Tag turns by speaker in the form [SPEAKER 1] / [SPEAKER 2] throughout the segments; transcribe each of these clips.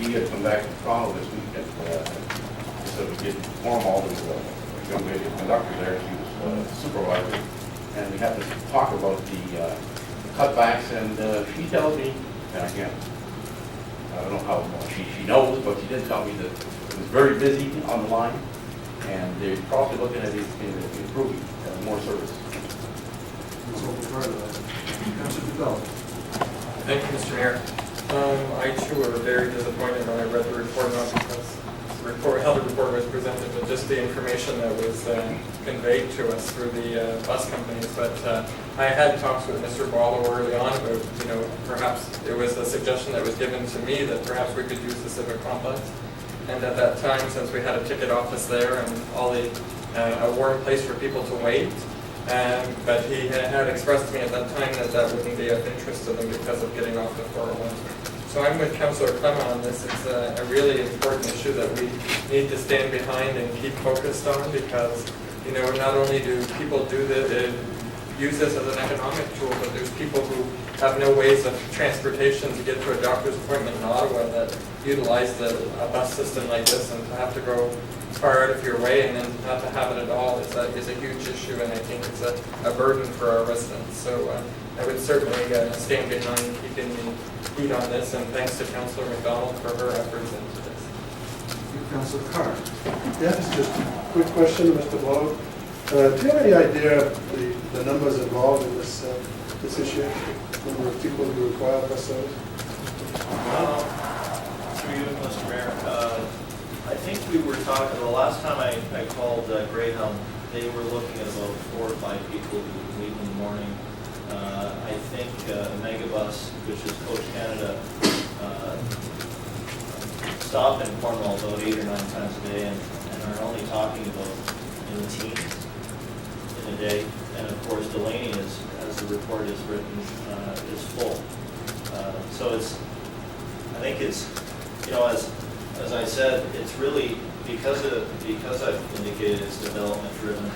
[SPEAKER 1] he had come back to Toronto this weekend. So we did Cornwall, there was a young lady, a conductor there, she was supervisor, and we had to talk about the cutbacks, and she tells me, and I don't know how much she knows, but she did tell me that it was very busy on the line, and they're probably looking at improving more service.
[SPEAKER 2] Let's hope we're part of that. Councilor Bell.
[SPEAKER 3] Thank you, Mr. Mayor. I too were very disappointed when I read the report, not because how the report was presented, but just the information that was conveyed to us through the bus companies. But I had talks with Mr. Barlow early on about, perhaps it was a suggestion that was given to me that perhaps we could use the Civic Complex. And at that time, since we had a ticket office there and all the a warm place for people to wait, but he had expressed to me at that time that that wouldn't be of interest to them because of getting off the 401. So I'm with Councillor Clement on this. It's a really important issue that we need to stand behind and keep focused on, because not only do people use this as an economic tool, but there's people who have no ways of transportation to get to a doctor's appointment in Ottawa that utilize a bus system like this, and to have to go far out of your way and then not to have it at all is a huge issue, and I think it's a burden for our residents. So I would certainly stand behind keeping the heat on this, and thanks to Councillor McDonald for her efforts into this.
[SPEAKER 2] Councilor Carr.
[SPEAKER 4] Yes, just a quick question, Mr. Barlow. Do you have any idea of the numbers involved in this issue? Number of people who require bus service?
[SPEAKER 5] Through you, Mr. Mayor, I think we were talking, the last time I called Greyhound, they were looking at about 4 or 5 people who would leave in the morning. I think Megabus, which is Coach Canada, stop in Cornwall about 8 or 9 times a day, and are only talking about in the teens in a day. And of course, Delaney is, as the report is written, is full. So I think it's, as I said, it's really because I've indicated it's development driven.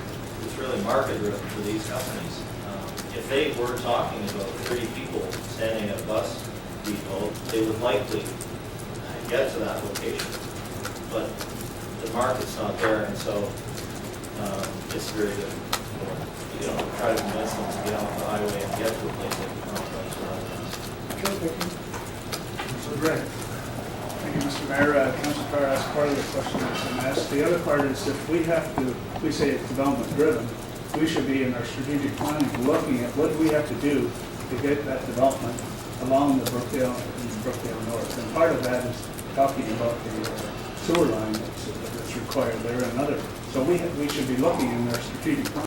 [SPEAKER 5] It's really market driven for these companies. If they were talking about 30 people standing at a bus depot, they would likely get to that location. But the market's not there, and so it's very difficult. Try to convince them to get off the highway and get to a place like the complex rather than us.
[SPEAKER 2] Councilor Gray.
[SPEAKER 6] Thank you, Mr. Mayor. Councilor Carr asked part of the question that's been asked. The other part is if we say it's development driven, we should be in our strategic planning looking at what we have to do to get that development along the Brookdale North. And part of that is talking about the sewer line that's required there and other. So we should be looking in our strategic planning.